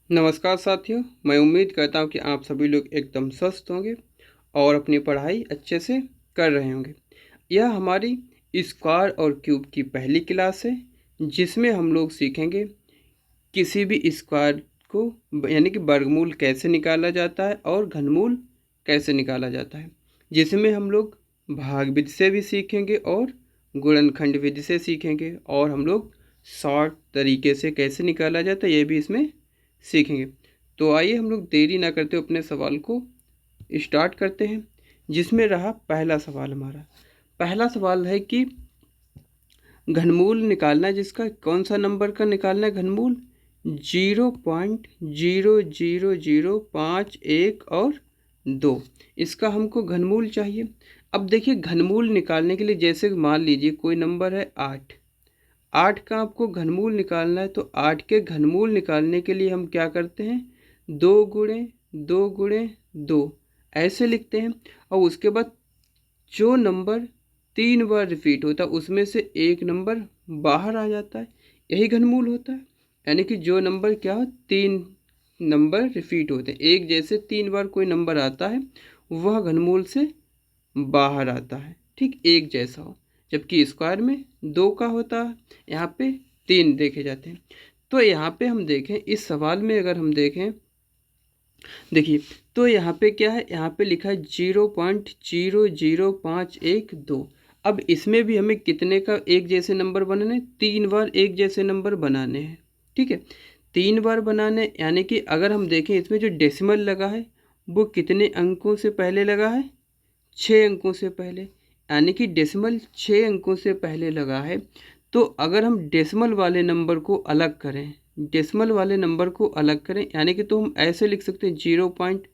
नमस्कार साथियों, मैं उम्मीद करता हूँ कि आप सभी लोग एकदम स्वस्थ होंगे और अपनी पढ़ाई अच्छे से कर रहे होंगे। यह हमारी स्क्वायर और क्यूब की पहली क्लास है, जिसमें हम लोग सीखेंगे किसी भी स्क्वायर को यानी कि वर्गमूल कैसे निकाला जाता है और घनमूल कैसे निकाला जाता है, जिसमें हम लोग भाग विधि से भी सीखेंगे और गुणनखंड विधि से सीखेंगे और हम लोग शॉर्ट तरीके से कैसे निकाला जाता है ये भी इसमें सीखेंगे। तो आइए हम लोग देरी ना करते हुए अपने सवाल को स्टार्ट करते हैं, जिसमें रहा पहला सवाल। हमारा पहला सवाल है कि घनमूल निकालना है, जिसका कौन सा नंबर का निकालना है घनमूल? 0.00051 और 2, इसका हमको घनमूल चाहिए। अब देखिए, घनमूल निकालने के लिए जैसे मान लीजिए कोई नंबर है 8, 8 का आपको घनमूल निकालना है, तो 8 के घनमूल निकालने के लिए हम क्या करते हैं? 2 गुणे 2 ऐसे लिखते हैं। और उसके बाद जो नंबर 3 बार रिपीट होता है उसमें से एक नंबर बाहर आ जाता है, यही घनमूल होता है। यानी कि जो नंबर क्या हो, 3 नंबर रिपीट होते हैं, एक जैसे 3 बार कोई नंबर आता है वह घनमूल से बाहर आता है, ठीक एक जैसा हो। जबकि स्क्वायर में 2 का होता है, यहाँ पे 3 देखे जाते हैं। तो यहाँ पे हम देखें, इस सवाल में अगर हम देखें, देखिए तो यहाँ पे क्या है, यहाँ पे लिखा है 0.00512। अब इसमें भी हमें कितने का एक जैसे नंबर बनाने हैं? 3 बार एक जैसे नंबर बनाने हैं, ठीक है। 3 बार बनाने, यानी कि अगर हम देखें इसमें जो डेसिमल लगा है वो कितने अंकों से पहले लगा है? 6 अंकों से पहले। यानी कि डेसिमल 6 अंकों से पहले लगा है। तो अगर हम डेसिमल वाले नंबर को अलग करें, डेसिमल वाले नंबर को अलग करें, यानी कि तो हम ऐसे लिख सकते हैं 0 पॉइंट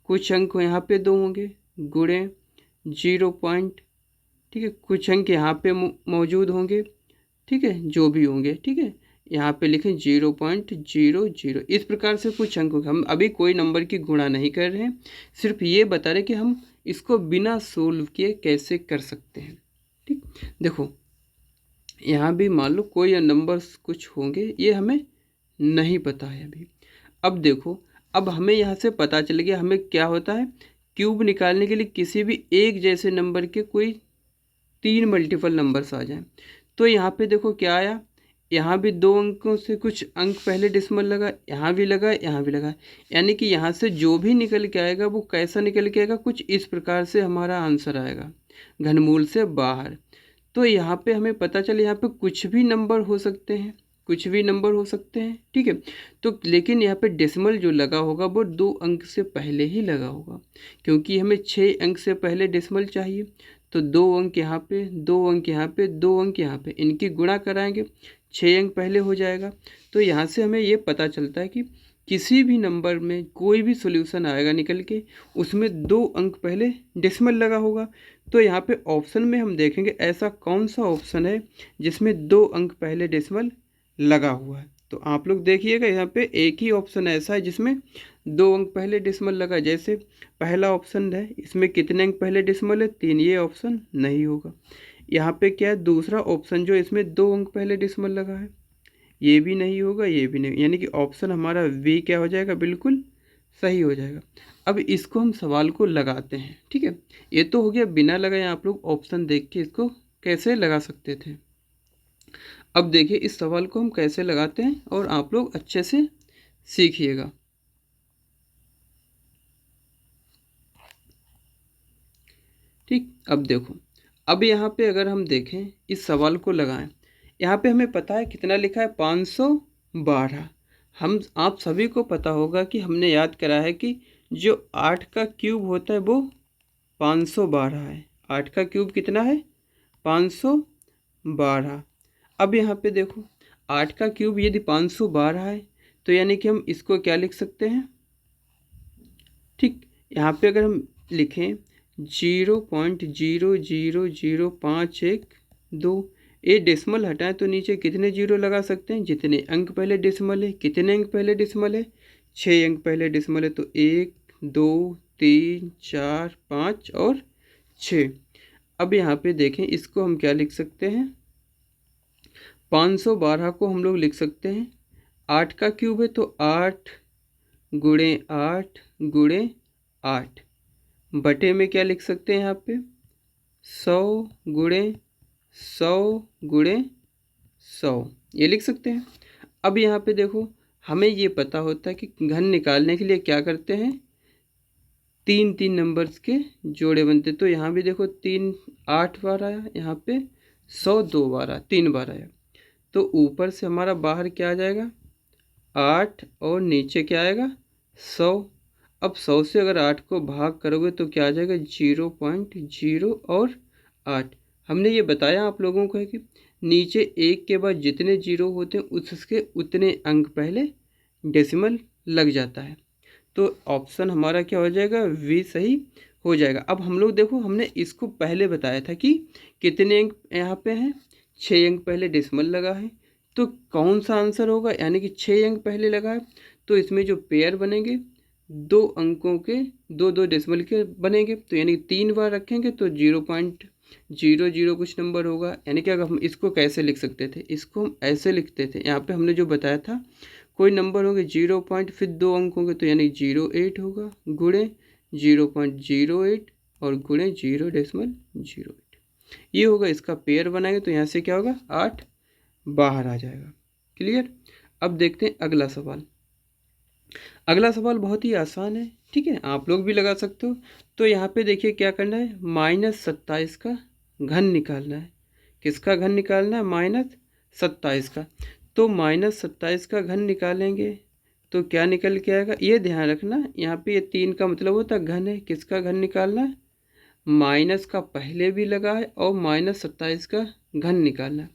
कुछ अंक यहाँ पे 2 होंगे गुणे 0 पॉइंट, ठीक है, कुछ अंक यहाँ पे मौजूद होंगे, ठीक है, जो भी होंगे, ठीक है, यहाँ पे लिखें 0.00। इस प्रकार से कुछ अंक होंगे। हम अभी कोई नंबर की गुणा नहीं कर रहे हैं, सिर्फ ये बता रहे कि हम इसको बिना सोल्व किए कैसे कर सकते हैं, ठीक। देखो यहाँ भी मान लो कोई नंबर्स कुछ होंगे, ये हमें नहीं पता है अभी। अब देखो, अब हमें यहाँ से पता चल गया हमें क्या होता है। क्यूब निकालने के लिए किसी भी एक जैसे नंबर के कोई 3 मल्टीपल नंबर्स आ जाएं, तो यहाँ पे देखो क्या आया, यहाँ भी 2 अंकों से कुछ अंक पहले डिसमल लगा, यहाँ भी लगा, यहाँ भी लगा। यानी कि यहाँ से जो भी निकल के आएगा वो कैसा निकल के आएगा, कुछ इस प्रकार से हमारा आंसर आएगा, घनमूल से बाहर। तो यहाँ पे हमें पता चले यहाँ पे कुछ भी नंबर हो सकते हैं, कुछ भी नंबर हो सकते हैं, ठीक है। तो लेकिन यहाँ पे डेसिमल जो लगा होगा वो 2 अंक से पहले ही लगा होगा, क्योंकि हमें 6 अंक से पहले डेसिमल चाहिए। तो 2 अंक यहाँ पे, 2 अंक यहाँ पे, 2 अंक यहाँ पे, इनकी गुणा कराएंगे, 6 अंक पहले हो जाएगा। तो यहाँ से हमें ये पता चलता है कि किसी भी नंबर में कोई भी सॉल्यूशन आएगा निकल के, उसमें 2 अंक पहले डेसिमल लगा होगा। तो यहाँ पे ऑप्शन में हम देखेंगे ऐसा कौन सा ऑप्शन है जिसमें 2 अंक पहले डेसिमल लगा हुआ है। तो आप लोग देखिएगा, यहाँ पे एक ही ऑप्शन ऐसा है जिसमें 2 अंक पहले डेसिमल लगा। जैसे पहला ऑप्शन है, इसमें कितने अंक पहले डेसिमल है? 3, ये ऑप्शन नहीं होगा। यहाँ पे क्या है, दूसरा ऑप्शन जो इसमें 2 अंक पहले डेसिमल लगा है, ये भी नहीं होगा, ये भी नहीं। यानी कि ऑप्शन हमारा वी क्या हो जाएगा, बिल्कुल सही हो जाएगा। अब इसको हम सवाल को लगाते हैं, ठीक है। ये तो हो गया बिना लगाए आप लोग ऑप्शन देख के इसको कैसे लगा सकते थे। अब देखिए इस सवाल को हम कैसे लगाते हैं और आप लोग अच्छे से सीखिएगा। ठीक, अब देखो, अब यहाँ पे अगर हम देखें इस सवाल को लगाएं, यहाँ पे हमें पता है कितना लिखा है, 512। हम आप सभी को पता होगा कि हमने याद करा है कि जो 8 का क्यूब होता है वो 512 है। 8 का क्यूब कितना है? 512। अब यहाँ पे देखो, 8 का क्यूब यदि 512 है तो यानी कि हम इसको क्या लिख सकते हैं, ठीक। यहाँ पे अगर हम लिखें 0.00051 ये डेसिमल हटाएं तो नीचे कितने जीरो लगा सकते हैं? जितने अंक पहले डेसिमल है। कितने अंक पहले डेसिमल है? 6 अंक पहले डेसिमल है। तो 1 2 3 4 5 और 6। अब यहाँ पे देखें, इसको हम क्या लिख सकते हैं, 512 को हम लोग लिख सकते हैं, 8 का क्यूब है तो 8 गुणे 8 गुणे 8 बटे में क्या लिख सकते हैं यहाँ पे 100 गुणे 100 गुणे 100 ये लिख सकते हैं। अब यहाँ पे देखो हमें ये पता होता है कि घन निकालने के लिए क्या करते हैं, 3 नंबर्स के जोड़े बनते। तो यहाँ भी देखो 3 8 बार आया, यहाँ पे 100 2 बार आया, 3 बार आया। तो ऊपर से हमारा बाहर क्या आ जाएगा 8 और नीचे क्या आएगा 100। अब 100 से अगर 8 को भाग करोगे तो क्या आ जाएगा 0.0 और 8। हमने ये बताया आप लोगों को है कि नीचे एक के बाद जितने जीरो होते हैं उसके उतने अंक पहले डेसिमल लग जाता है। तो ऑप्शन हमारा क्या हो जाएगा वी सही हो जाएगा। अब हम लोग देखो हमने इसको पहले बताया था कि कितने अंक यहाँ पे हैं, 6 अंक पहले डेसिमल लगा है। तो कौन सा आंसर होगा, यानी कि 6 अंक पहले लगा है तो इसमें जो पेयर बनेंगे 2 अंकों के 2 डेसिमल के बनेंगे। तो यानी 3 बार रखेंगे तो 0.00 कुछ नंबर होगा। यानी कि अगर हम इसको कैसे लिख सकते थे, इसको हम ऐसे लिखते थे, यहाँ पे हमने जो बताया था कोई नंबर होंगे 0 पॉइंट फिर 2 अंक होंगे तो यानी 08 होगा गुणे 0.08 और गुणे 0.08 ये होगा। इसका पेयर बनाएंगे तो यहाँ से क्या होगा 8 बाहर आ जाएगा। क्लियर। अब देखते हैं अगला सवाल। अगला सवाल बहुत ही आसान है, ठीक है, आप लोग भी लगा सकते हो। तो यहाँ पे देखिए क्या करना है, -27 का घन निकालना है। किसका घन निकालना है, -27 का। तो -27 का घन निकालेंगे तो क्या निकल के आएगा, ये ध्यान रखना यहाँ पे ये 3 का मतलब होता है घन है। किसका घन निकालना है, माइनस का पहले भी लगा है और -27 का घन निकालना है।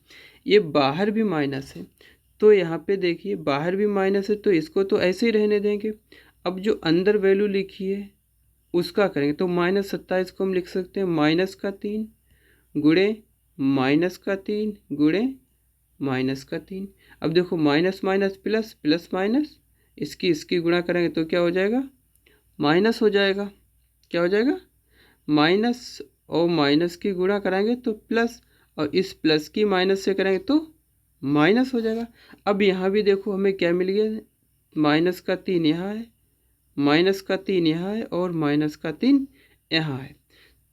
ये बाहर भी माइनस है तो यहाँ पे देखिए बाहर भी माइनस है तो इसको तो ऐसे ही रहने देंगे। अब जो अंदर वैल्यू लिखी है उसका करेंगे तो -27 को हम लिख सकते हैं -3 गुणे -3 गुणे -3। अब देखो minus minus plus plus minus इसकी गुणा करेंगे तो क्या हो जाएगा माइनस हो जाएगा। क्या हो जाएगा माइनस, और माइनस की गुणा कराएंगे तो प्लस, और इस प्लस की माइनस से करेंगे तो माइनस हो जाएगा। अब यहाँ भी देखो हमें क्या मिल गया, -3 यहाँ है, -3 यहाँ है और -3 यहाँ है।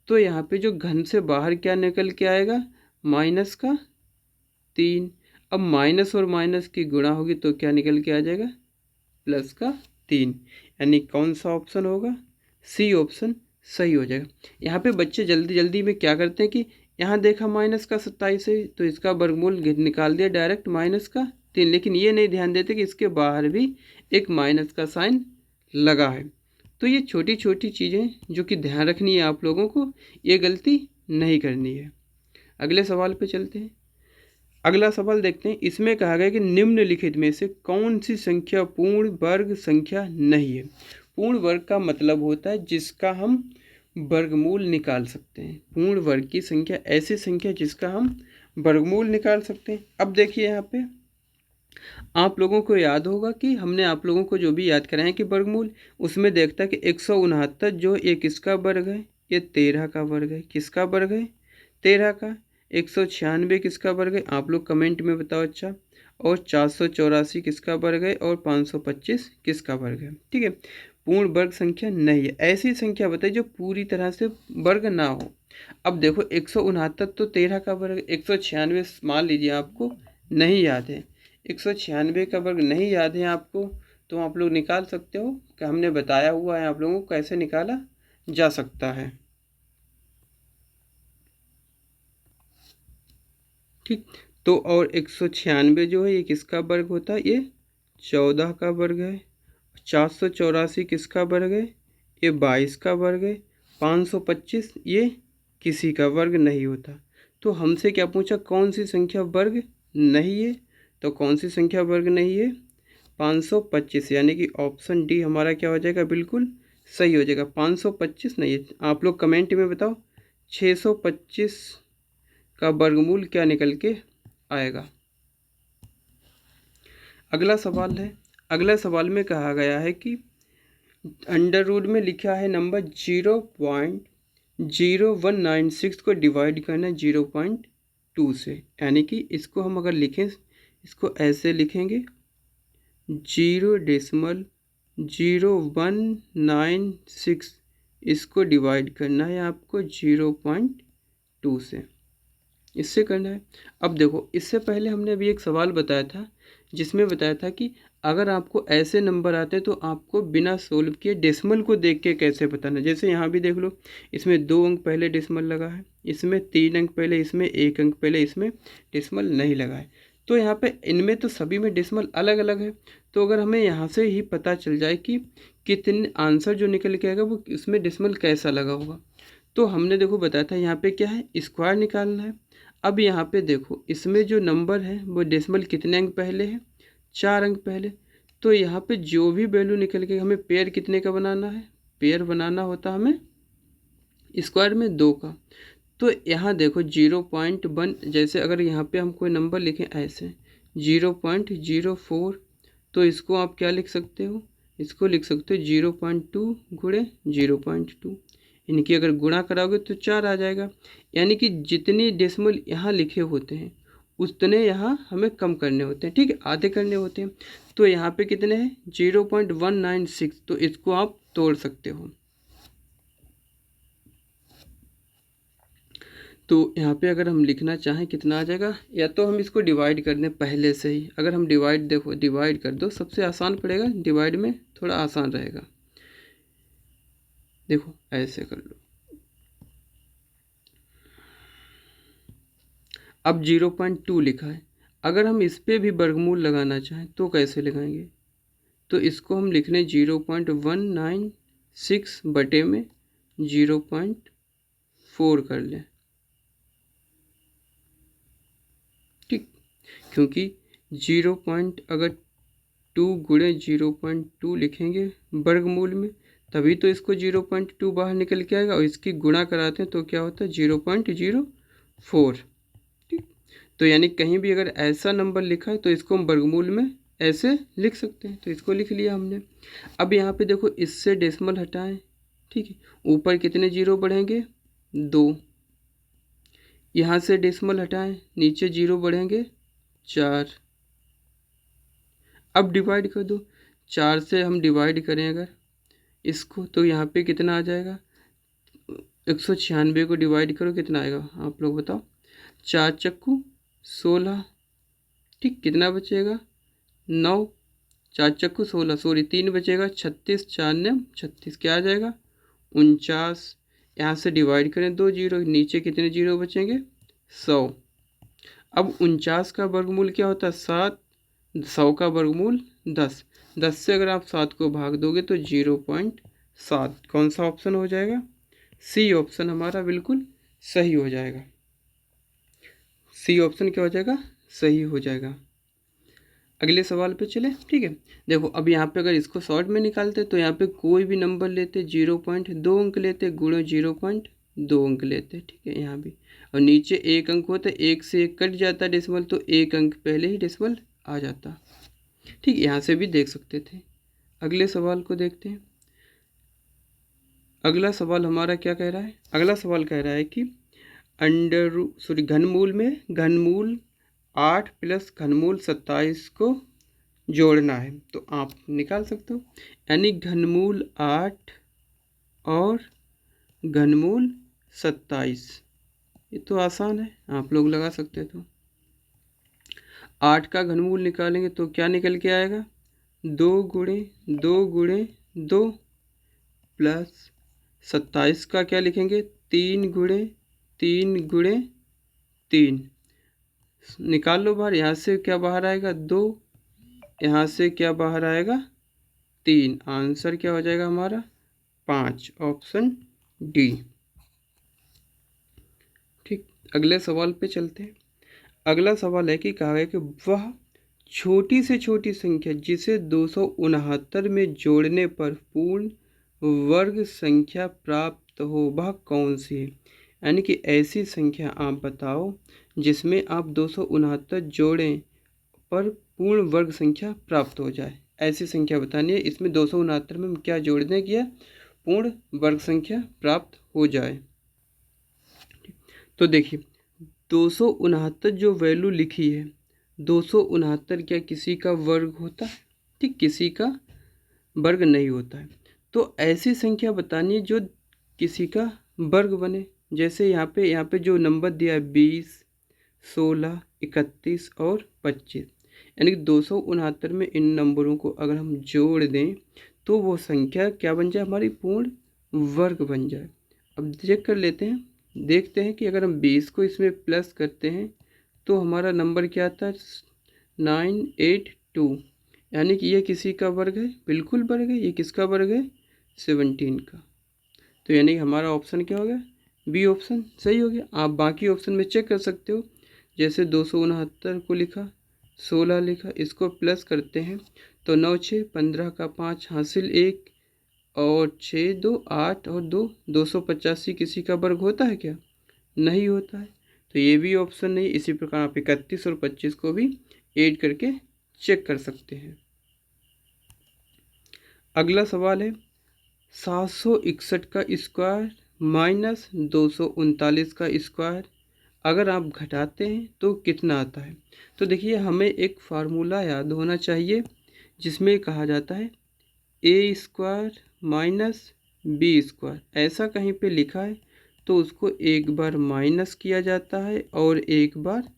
तो यहाँ पे जो घन से बाहर क्या निकल के आएगा -3। अब माइनस और माइनस की गुणा होगी तो क्या निकल के आ जाएगा +3। यानी कौन सा ऑप्शन होगा, सी ऑप्शन सही हो जाएगा। यहाँ पे बच्चे जल्दी जल्दी में क्या करते हैं कि यहाँ देखा -27 है तो इसका वर्गमूल निकाल दिया डायरेक्ट -3, लेकिन ये नहीं ध्यान देते कि इसके बाहर भी एक माइनस का साइन लगा है। तो ये छोटी छोटी चीज़ें जो कि ध्यान रखनी है आप लोगों को, ये गलती नहीं करनी है। अगले सवाल पे चलते हैं। अगला सवाल देखते हैं। इसमें कहा गया कि निम्नलिखित में से कौन सी संख्या पूर्ण वर्ग संख्या नहीं है। पूर्ण वर्ग का मतलब होता है जिसका हम वर्गमूल निकाल सकते हैं। पूर्ण वर्ग की संख्या ऐसी संख्या जिसका हम वर्गमूल निकाल सकते हैं। अब देखिए यहाँ पे आप लोगों को याद होगा कि हमने आप लोगों को जो भी याद कराया कि वर्गमूल, उसमें देखता है कि 169 जो ये किसका वर्ग है, ये 13 का वर्ग है। किसका वर्ग है, 13 का। 196 किसका वर्ग है, आप लोग कमेंट में बताओ। अच्छा, और 484 किसका वर्ग है और 525 किसका वर्ग है। ठीक है, पूर्ण वर्ग संख्या नहीं है। ऐसी संख्या बताइए जो पूरी तरह से वर्ग ना हो। अब देखो 169 तो 13 का वर्ग, 196 मान लीजिए आपको नहीं याद है, 196 का वर्ग नहीं याद है आपको, तो आप लोग निकाल सकते हो कि हमने बताया हुआ है आप लोगों को कैसे निकाला जा सकता है। ठीक, तो और 196 जो है ये किसका वर्ग होता है, ये 14 का वर्ग है। 484 किसका वर्ग है, ये 22 का वर्ग है। 525 ये किसी का वर्ग नहीं होता। तो हमसे क्या पूछा, कौन सी संख्या वर्ग नहीं है, तो कौन सी संख्या वर्ग नहीं है, 525, यानी कि ऑप्शन डी हमारा क्या हो जाएगा, बिल्कुल सही हो जाएगा। 525 नहीं है। आप लोग कमेंट में बताओ 625 का वर्गमूल क्या निकल के आएगा। अगला सवाल है। अगला सवाल में कहा गया है कि अंडर रूट में लिखा है नंबर 0.0196 को डिवाइड करना है 0.2 से। यानी कि इसको हम अगर लिखें, इसको ऐसे लिखेंगे 0.02 0.196 इसको डिवाइड करना है आपको 0.2 से, इससे करना है। अब देखो, इससे पहले हमने अभी एक सवाल बताया था जिसमें बताया था कि अगर आपको ऐसे नंबर आते हैं तो आपको बिना सोल्व किए डेसिमल को देख के कैसे बताना। जैसे यहाँ भी देख लो, इसमें 2 अंक पहले डेसिमल लगा है, इसमें 3 अंक पहले, इसमें 1 अंक पहले, इसमें डेसिमल नहीं लगा है। तो यहाँ पे इनमें तो सभी में डेसिमल अलग अलग है। तो अगर हमें यहाँ से ही पता चल जाए कि कितने आंसर जो निकल के आएगा वो इसमें डेसिमल कैसा लगा होगा, तो हमने देखो बताया था यहाँ पे क्या है, स्क्वायर निकालना है। अब यहाँ पे देखो, इसमें जो नंबर है वो डेसिमल कितने अंक पहले है, 4 अंक पहले। तो यहाँ पे जो भी वैल्यू निकल के, हमें पेयर कितने का बनाना है, पेयर बनाना होता हमें स्क्वायर में 2 का। तो यहाँ देखो 0.1, जैसे अगर यहाँ पे हम कोई नंबर लिखें ऐसे 0.04, तो इसको आप क्या लिख सकते हो, इसको लिख सकते हो 0.2 गुणे 0.2। इनकी अगर गुणा कराओगे तो 4 आ जाएगा। यानी कि जितनी डेसिमल यहाँ लिखे होते हैं उतने यहाँ हमें कम करने होते हैं, ठीक है, आधे करने होते हैं। तो यहाँ पे कितने हैं, 0.196, तो इसको आप तोड़ सकते हो। तो यहाँ पे अगर हम लिखना चाहें कितना आ जाएगा, या तो हम इसको डिवाइड कर दें पहले से ही। अगर हम डिवाइड, देखो डिवाइड कर दो, सबसे आसान पड़ेगा, डिवाइड में थोड़ा आसान रहेगा। देखो ऐसे कर लो। अब 0.2 लिखा है, अगर हम इस पर भी वर्गमूल लगाना चाहें तो कैसे लगाएंगे, तो इसको हम लिख लें 0.196 बटे में 0.4 कर लें, ठीक, क्योंकि 0.2 गुणे 0.2 लिखेंगे वर्गमूल में, तभी तो इसको 0.2 बाहर निकल के आएगा, और इसकी गुणा कराते हैं तो क्या होता है 0.04, ठीक। तो यानी कहीं भी अगर ऐसा नंबर लिखा है तो इसको हम वर्गमूल में ऐसे लिख सकते हैं, तो इसको लिख लिया हमने। अब यहाँ पे देखो, इससे डेसिमल हटाएं, ठीक है, ऊपर कितने जीरो बढ़ेंगे, 2। यहाँ से डेसिमल हटाएं, नीचे जीरो बढ़ेंगे 4। अब डिवाइड कर दो, 4 से हम डिवाइड करें अगर इसको, तो यहाँ पे कितना आ जाएगा, 196 को डिवाइड करो कितना आएगा, आप लोग बताओ। 4 चक्कू 16, ठीक, कितना बचेगा 9, 4 चक्कू 16, सॉरी 3 बचेगा 36, 4 ने 36, क्या आ जाएगा 49। यहाँ से डिवाइड करें 2 जीरो, नीचे कितने जीरो बचेंगे 100। अब 49 का वर्गमूल क्या होता है 7, 100 का वर्गमूल 10, 10 से अगर आप 7 को भाग दोगे तो 0.7। कौन सा ऑप्शन हो जाएगा, सी ऑप्शन हमारा बिल्कुल सही हो जाएगा। सी ऑप्शन क्या हो जाएगा, सही हो जाएगा। अगले सवाल पे चले, ठीक है। देखो अब यहाँ पे अगर इसको शॉर्ट में निकालते तो यहाँ पे कोई भी नंबर लेते 0.2 अंक लेते, गुणे 0.2 अंक लेते, ठीक है, यहाँ भी। और नीचे 1 अंक होता है, 1 से 1 कट जाता है डेसिमल, तो 1 अंक पहले ही डेसिमल आ जाता, ठीक। यहाँ से भी देख सकते थे। अगले सवाल को देखते हैं। अगला सवाल हमारा क्या कह रहा है, अगला सवाल कह रहा है कि घनमूल में घनमूल 8 प्लस घनमूल 27 को जोड़ना है, तो आप निकाल सकते हो। यानी घनमूल 8 और घनमूल 27, ये तो आसान है, आप लोग लगा सकते हो। 8 का घनमूल निकालेंगे तो क्या निकल के आएगा, 2 गुणे 2 गुणे 2, प्लस 27 का क्या लिखेंगे, 3 गुणे 3 गुणे 3, निकाल लो बाहर। यहाँ से क्या बाहर आएगा 2, यहाँ से क्या बाहर आएगा 3, आंसर क्या हो जाएगा हमारा 5, ऑप्शन डी, ठीक। अगले सवाल पे चलते हैं। अगला सवाल है कि कहा गया कि वह छोटी से छोटी संख्या जिसे 269 में जोड़ने पर पूर्ण वर्ग संख्या प्राप्त हो वह कौन सी है। यानी कि ऐसी संख्या आप बताओ जिसमें आप 269 जोड़ें पर पूर्ण वर्ग संख्या प्राप्त हो जाए, ऐसी संख्या बतानी है। इसमें 269 में क्या जोड़ने किया, पूर्ण वर्ग संख्या प्राप्त हो जाए। तो देखिए 269 जो वैल्यू लिखी है, 269 क्या किसी का वर्ग होता है, ठीक, किसी का वर्ग नहीं होता है। तो ऐसी संख्या बतानी है जो किसी का वर्ग बने। जैसे यहाँ पे जो नंबर दिया है 20, 16, 31 और 25, यानी कि 269 में इन नंबरों को अगर हम जोड़ दें तो वो संख्या क्या बन जाए, हमारी पूर्ण वर्ग बन जाए। अब चेक कर लेते हैं, देखते हैं कि अगर हम 20 को इसमें प्लस करते हैं तो हमारा नंबर क्या आता है 982, यानी कि ये किसी का वर्ग है, बिल्कुल वर्ग है। ये किसका वर्ग है 17 का। तो यानी कि हमारा ऑप्शन क्या हो गया, बी ऑप्शन सही हो गया। आप बाकी ऑप्शन में चेक कर सकते हो, जैसे 269 को लिखा, 16 लिखा, इसको प्लस करते हैं तो 9 6 15 का 5 हासिल 1 और 6 2 8 और 2 285 किसी का वर्ग होता है क्या, नहीं होता है। तो ये भी ऑप्शन नहीं। इसी प्रकार आप 31 और 25 को भी ऐड करके चेक कर सकते हैं। अगला सवाल है 761 का स्क्वायर माइनस 239 का स्क्वायर अगर आप घटाते हैं तो कितना आता है। तो देखिए हमें एक फार्मूला याद होना चाहिए जिसमें कहा जाता है ए स्क्वायर माइनस बी स्क्वायर। ऐसा कहीं पे लिखा है तो उसको एक बार माइनस किया जाता है और एक बार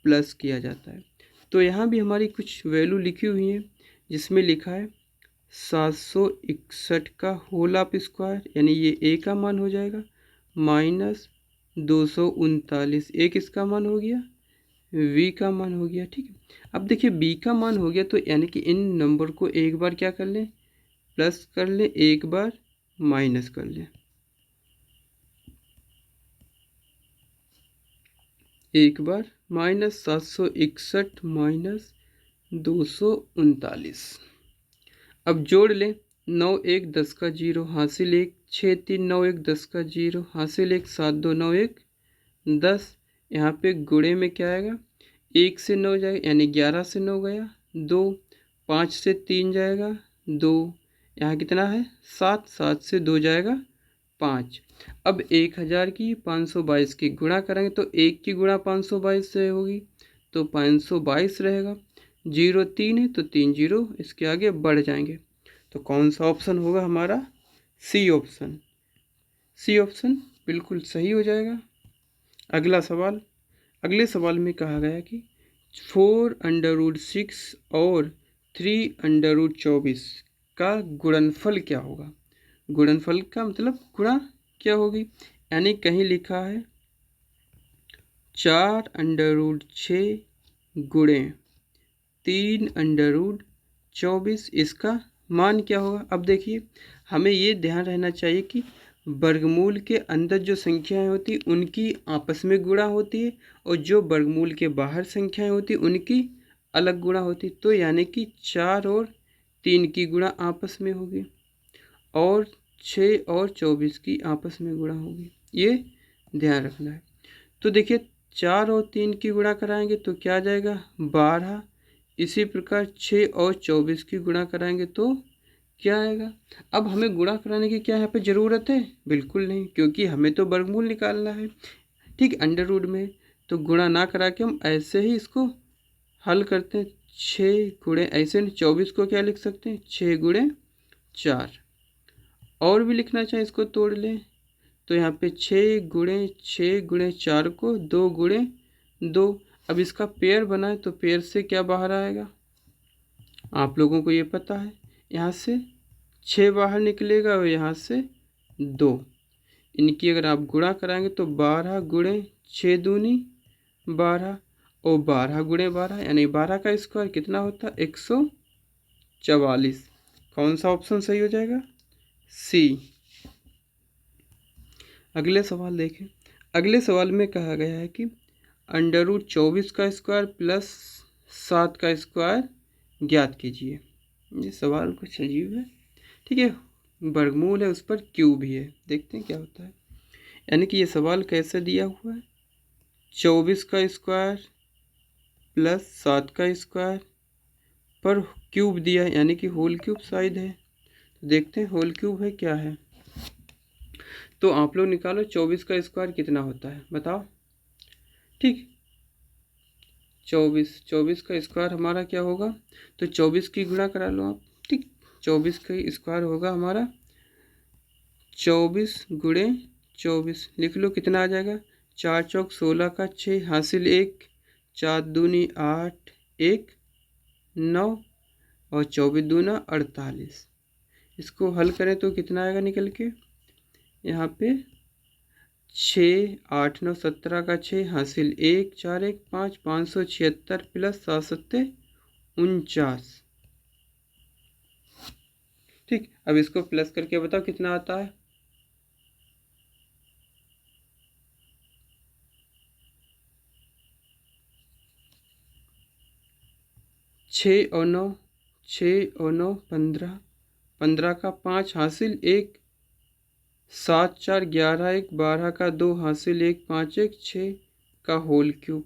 प्लस किया जाता है। तो यहाँ भी हमारी कुछ वैल्यू लिखी हुई है जिसमें लिखा है 761 का होल ऑफ स्क्वायर, यानी ये ए का मान हो जाएगा, माइनस 239 ए किसका मान हो गया, वी का मान हो गया। ठीक है, अब देखिए बी का मान हो गया तो यानी कि इन नंबर को एक बार क्या कर लें, प्लस कर लें, एक बार माइनस कर लें। एक बार माइनस 761 माइनस 239। अब जोड़ लें, 9 1 10 का 0 हासिल 1, 6 3 9 1 10 का 0 हासिल 1, 7 2 9 1 10। यहाँ पे गुणे में क्या आएगा, 1 से 9 जाएगा यानी 11 से 9 गया 2, 5 से 3 जाएगा 2, यहाँ कितना है 7, 7 से 2 जाएगा 5। अब 1000 की 522 की गुणा करेंगे तो 1 की गुणा 522 से होगी तो 522 रहेगा। 0 3 है तो 3 0 इसके आगे बढ़ जाएंगे। तो कौन सा ऑप्शन होगा हमारा, सी ऑप्शन। सी ऑप्शन बिल्कुल सही हो जाएगा। अगला सवाल, अगले सवाल में कहा गया कि 4√6 और 3√24 का गुणनफल क्या होगा। गुणनफल का मतलब गुणा क्या होगी, यानी कहीं लिखा है 4√6 गुणे 3√24 इसका मान क्या होगा। अब देखिए हमें ये ध्यान रहना चाहिए कि वर्गमूल के अंदर जो संख्याएं होती उनकी आपस में गुणा होती है और जो वर्गमूल के बाहर संख्याएं होती उनकी अलग गुणा होती। तो यानी कि 4 और 3 की गुणा आपस में होगी और 6 और 24 की आपस में गुणा होगी, ये ध्यान रखना है। तो देखिए 4 और 3 की गुणा कराएंगे तो क्या आ जाएगा 12। इसी प्रकार 6 और 24 की गुणा कराएंगे तो क्या आएगा। अब हमें गुणा कराने की क्या यहाँ पे ज़रूरत है, बिल्कुल नहीं, क्योंकि हमें तो वर्गमूल निकालना है। ठीक, अंडर रूट में तो गुणा ना करा के हम ऐसे ही इसको हल करते हैं। 6 गुणे ऐसे 24 को क्या लिख सकते हैं 6 गुणे 4, और भी लिखना चाहे इसको तोड़ लें तो यहाँ पे 6 गुणे 4 को 2 गुणे 2। अब इसका पेयर बनाए तो पेयर से क्या बाहर आएगा, आप लोगों को ये पता है, यहाँ से 6 बाहर निकलेगा और यहाँ से 2। इनकी अगर आप गुणा कराएंगे तो 12 गुणे 6 दूनी 12 और 12 गुणे 12 यानी 12 का स्क्वायर कितना होता है 144। कौन सा ऑप्शन सही हो जाएगा, सी। अगले सवाल देखें। अगले सवाल में कहा गया है कि √24 का स्क्वायर प्लस 7 का स्क्वायर ज्ञात कीजिए। ये सवाल कुछ अजीब है। ठीक है, वर्गमूल है उस पर क्यूब भी है, देखते हैं क्या होता है। यानी कि ये सवाल कैसे दिया हुआ है, 24 का स्क्वायर प्लस 7 का स्क्वायर पर क्यूब दिया है, यानी कि होल क्यूब शायद है। तो देखते हैं होल क्यूब है क्या है। तो आप लोग निकालो 24 का स्क्वायर कितना होता है बताओ। ठीक, 24 का स्क्वायर हमारा क्या होगा, तो 24 की गुणा करा लो आप। ठीक, 24 का स्क्वायर होगा हमारा 24 गुणे 24, लिख लो कितना आ जाएगा। 4 चौक 16 का 6 हासिल 1, 4 दूनी 8, 1 9 और 24 दूना 48। इसको हल करें तो कितना आएगा निकल के, यहाँ पे 6 8 9 17 का 6 हासिल 1 4 1 5 576 प्लस 7 7 49। ठीक, अब इसको प्लस करके बताओ कितना आता है। 6 और 9, 6 और 9 15, 15 का 5 हासिल 1, 7 4 11 1 12 का 2 हासिल 1 5 1 6 का होल क्यूब।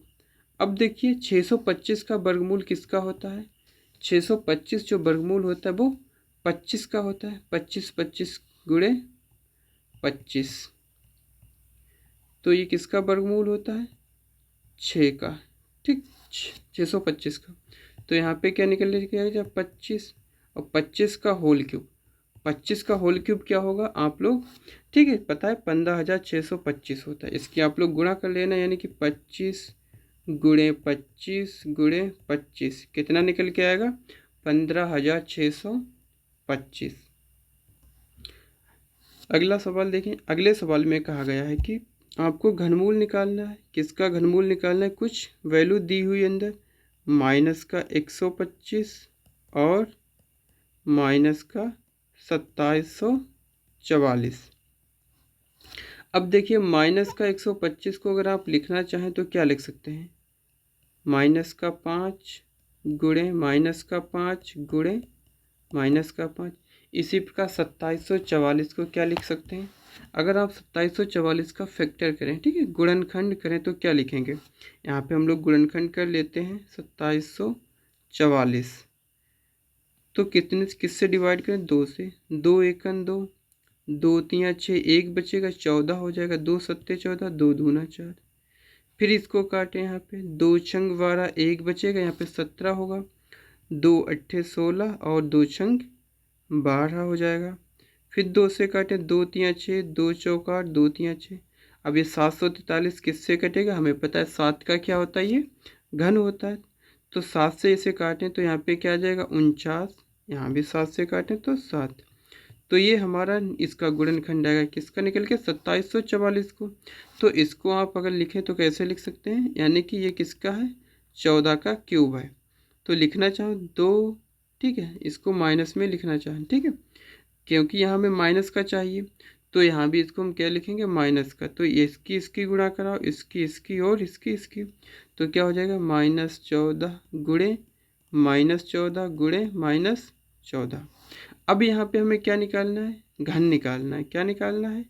अब देखिए 625 का वर्गमूल किसका होता है। 625 जो वर्गमूल होता है वो 25 का होता है। 25 25 गुणे 25, तो ये किसका वर्गमूल होता है, 6 का। ठीक, 625 का। तो यहाँ पे क्या निकल के आएगा 25 और 25 का होल क्यूब। 25 का होल क्यूब क्या होगा आप लोग, ठीक है पता है 15,625 होता है। इसकी आप लोग गुणा कर लेना, यानी कि 25 गुणे 25 गुणे 25 कितना निकल के आएगा 15,625। अगला सवाल देखें। अगले सवाल में कहा गया है कि आपको घनमूल निकालना है। किसका घनमूल निकालना है, कुछ वैल्यू दी हुई अंदर, माइनस का 125 और माइनस का 2744। अब देखिए माइनस का 125 को अगर आप लिखना चाहें तो क्या लिख सकते हैं, माइनस का 5 गुणे माइनस का 5 गुणे माइनस का 5। इसी प्रकार 2744 को क्या लिख सकते हैं, अगर आप 2744 का फैक्टर करें, ठीक है गुणनखंड करें तो क्या लिखेंगे। यहाँ पे हम लोग गुणनखंड कर लेते हैं 2744, तो कितने किससे डिवाइड करें, 2 से। 2 एकन 2, 2 तिया 6, 1 बचेगा 14 हो जाएगा, 2 सत्ते 14, 2 दूना 4। फिर इसको काटें, यहाँ पे 2 छंग 12, 1 बचेगा यहाँ पे 17 होगा, 2 अट्ठे 16 और 2 छंग 12 हो जाएगा। फिर 2 से काटें, 2 तिया 6, 2 चौक 8, 2 तिया 6। अब ये 743 किससे कटेगा, हमें पता है 7 का क्या होता है, ये घन होता है। तो 7 से इसे काटें तो यहाँ पे क्या आ जाएगा 49, यहाँ भी 7 से काटें तो 7। तो ये हमारा इसका गुणनखंड आएगा किसका निकल के 2744 को। तो इसको आप अगर लिखें तो कैसे लिख सकते हैं, यानी कि ये किसका है 14 का क्यूब है। तो लिखना चाहो 2, ठीक है इसको माइनस में लिखना चाहें, ठीक है क्योंकि यहाँ हमें माइनस का चाहिए, तो यहाँ भी इसको हम क्या लिखेंगे माइनस का। तो ये इसकी गुणा कराओ, इसकी और इसकी, तो क्या हो जाएगा -14 गुणे -14 गुणे -14। अब यहाँ पे हमें क्या निकालना है, घन निकालना है। क्या निकालना है,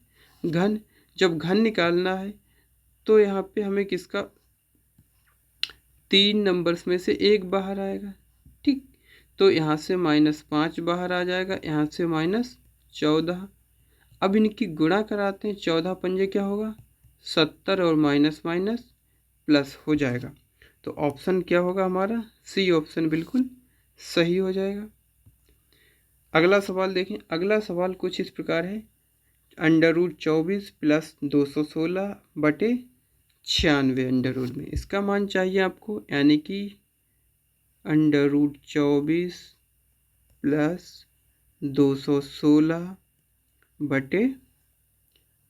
घन। जब घन निकालना है तो यहाँ पे हमें किसका 3 नंबर्स में से एक बाहर आएगा, ठीक। तो यहाँ से -5 बाहर आ जाएगा, यहाँ से -14। अब इनकी गुणा कराते हैं, 14 पंजे क्या होगा 70 और माइनस माइनस प्लस हो जाएगा। तो ऑप्शन क्या होगा हमारा, सी ऑप्शन बिल्कुल सही हो जाएगा। अगला सवाल देखें। अगला सवाल कुछ इस प्रकार है, √24 प्लस 216 बटे 96 अंडर रूट में, इसका मान चाहिए आपको, यानी कि √24 प्लस 216 बटे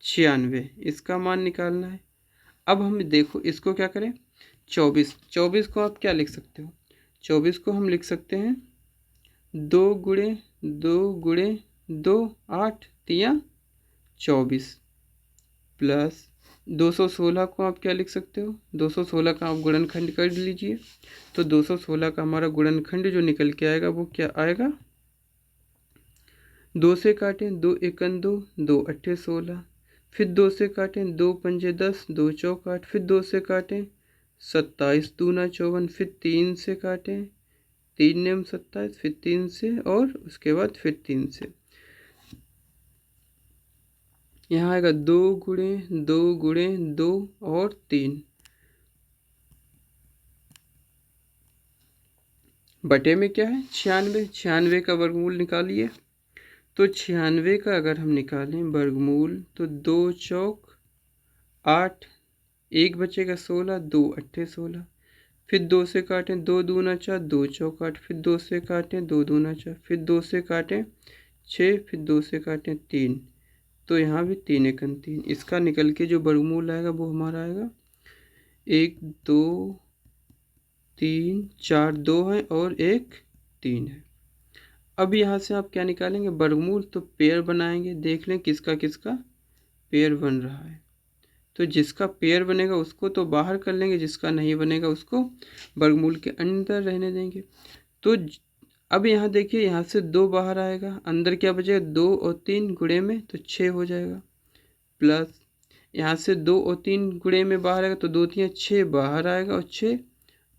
96 इसका मान निकालना है। अब हम देखो इसको क्या करें, 24 को आप क्या लिख सकते हो, 24 को हम लिख सकते हैं 2 गुणे 2 गुणे 2 8 तिया 24 प्लस 216 को आप क्या लिख सकते हो, 216 का आप गुणनखंड कर लीजिए। तो 216 का हमारा गुणनखंड जो निकल के आएगा वो क्या आएगा, 2 से काटें 2 एकन 2, 2 अट्ठे 16, फिर 2 से काटें 2 पंजे 10, 2 चौक 8, फिर 2 से काटें 27 दूना 54, फिर 3 से काटें 3 नेम 27, फिर 3 से और उसके बाद फिर 3 से, यहाँ आएगा 2 गुणे 2 गुणे 2 और 3। बटे में क्या है 96, 96 का वर्गमूल निकालिए। तो 96 का अगर हम निकालें वर्गमूल तो 2 चौक 8, एक बचेगा 16, 2 अट्ठे 16, फिर 2 से काटें 2 दूना 4, 2 चौक 8, फिर 2 से काटें 2 दूना 4, फिर 2 से काटें 6, फिर 2 से काटें 3, तो यहाँ भी 3 एकम 3। इसका निकल के जो वर्गमूल आएगा वो हमारा आएगा 1 2 3 4, 2 है और 1 3 है। अब यहाँ से आप क्या निकालेंगे वर्गमूल, तो पेयर बनाएंगे, देख लें किसका किसका पेयर बन रहा है। तो जिसका पेयर बनेगा उसको तो बाहर कर लेंगे, जिसका नहीं बनेगा उसको वर्गमूल के अंदर रहने देंगे। तो अब यहाँ देखिए, यहाँ से 2 बाहर आएगा, अंदर क्या बचेगा 2 और 3 गुणे में तो 6 हो जाएगा, प्लस यहाँ से 2 और 3 गुणे में बाहर आएगा तो 2 3 6 बाहर आएगा और 6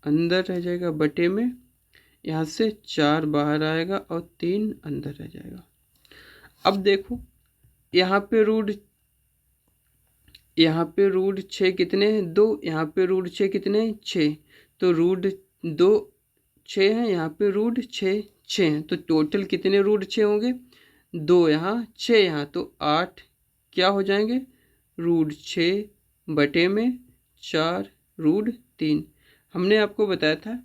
अंदर रह जाएगा, बटे में यहाँ से 4 बाहर आएगा और 3 अंदर रह जाएगा। अब देखो यहाँ पे रूट 6 कितने हैं 2, यहाँ पे रूट 6 कितने हैं 6, तो रूट 2 6 हैं, यहाँ पे रूट 6 6 हैं, तो टोटल कितने रूट 6 होंगे 2 यहाँ 6 यहाँ, तो 8 क्या हो जाएंगे रूट 6 बटे में 4 रूट 3। हमने आपको बताया था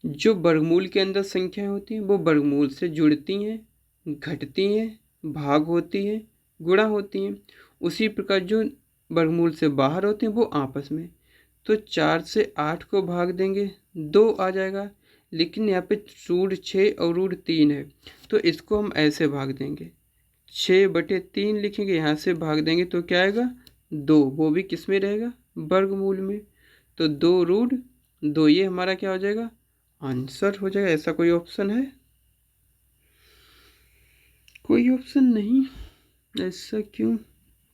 जो वर्गमूल के अंदर संख्याएं होती हैं वो वर्गमूल से जुड़ती हैं, घटती हैं, भाग होती हैं, गुणा होती हैं। उसी प्रकार जो वर्गमूल से बाहर होते हैं वो आपस में, तो 4 से 8 को भाग देंगे 2 आ जाएगा, लेकिन यहाँ पे रूट 6 और रूट 3 है तो इसको हम ऐसे भाग देंगे 6 बटे 3 लिखेंगे, यहाँ से भाग देंगे तो क्या आएगा 2, वो भी किस में रहेगा वर्गमूल में, तो 2 रूट 2, ये हमारा क्या हो जाएगा आंसर हो जाएगा। ऐसा कोई ऑप्शन है, कोई ऑप्शन नहीं, ऐसा क्यों,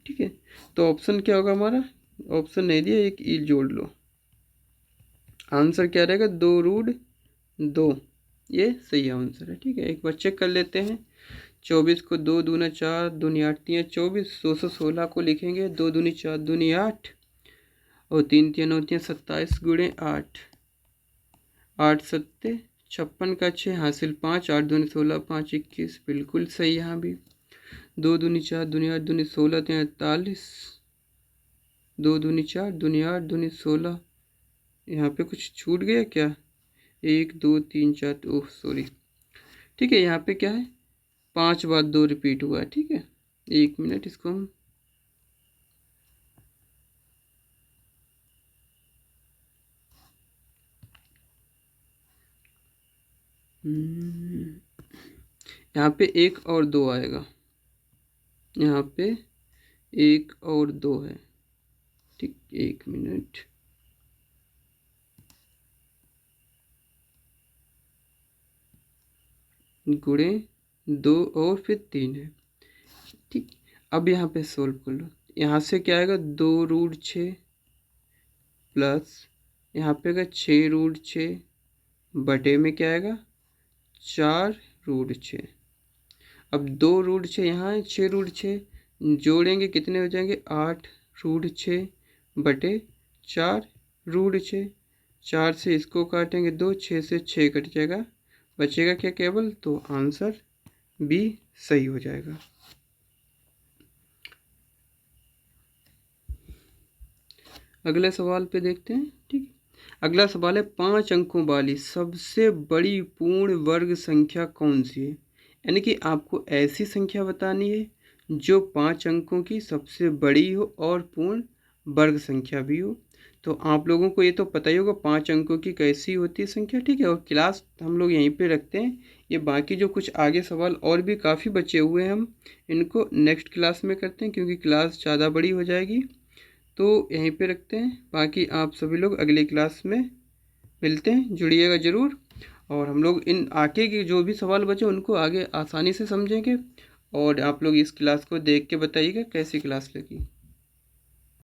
ठीक है। तो ऑप्शन क्या होगा हमारा, ऑप्शन नहीं दिया, एक ई जोड़ लो, आंसर क्या रहेगा 2 रूट 2, ये सही आंसर है, ठीक है। एक बार चेक कर लेते हैं, 24 को 2 दूना 4 दूनी 8 3 24, 216 को लिखेंगे 2 दूनी 4 दूनी 8 और 3 3 9 3 27 गुणे 8, 8 सत्ते 56 का 6 हासिल 5, 8 दूनी 16 5 21, बिल्कुल सही। यहाँ भी 2 दूनी 4 दूनी 8 दूनी 16 43, 2 दूनी 4 दूनी 8 दूनी 16, यहाँ पे कुछ छूट गया क्या 1 2 3 4, ओह सॉरी, ठीक है। यहाँ पे क्या है 5 बार 2 रिपीट हुआ है, ठीक है। 1 मिनट, इसको हम यहाँ पे 1 और 2 आएगा, यहाँ पे 1 और 2 है, ठीक। 1 मिनट, गुणे 2 और फिर 3 है, ठीक। अब यहाँ पे सोल्व कर लो, यहाँ से क्या आएगा 2 रूट 6 प्लस यहाँ पे आएगा 6 रूट 6 बटे में क्या आएगा 4 रूट 6। अब 2 रूट 6 यहाँ है, 6 रूट 6 जोड़ेंगे कितने हो जाएंगे 8 रूट 6 बटे 4 रूट 6, 4 से इसको काटेंगे 2, 6 से 6 कट जाएगा, बचेगा क्या केवल, तो आंसर बी सही हो जाएगा। अगले सवाल पे देखते हैं, ठीक। अगला सवाल है 5 अंकों वाली सबसे बड़ी पूर्ण वर्ग संख्या कौन सी है, यानी कि आपको ऐसी संख्या बतानी है जो 5 अंकों की सबसे बड़ी हो और पूर्ण वर्ग संख्या भी हो। तो आप लोगों को ये तो पता ही होगा 5 अंकों की कैसी होती है संख्या, ठीक है। और क्लास हम लोग यहीं पे रखते हैं, ये बाकी जो कुछ आगे सवाल और भी काफ़ी बचे हुए हैं हम इनको नेक्स्ट क्लास में करते हैं, क्योंकि क्लास ज़्यादा बड़ी हो जाएगी, तो यहीं पे रखते हैं। बाकी आप सभी लोग अगली क्लास में मिलते हैं, जुड़िएगा ज़रूर, और हम लोग इन आगे के जो भी सवाल बचे उनको आगे आसानी से समझेंगे, और आप लोग इस क्लास को देख के बताइएगा कैसी क्लास लगी।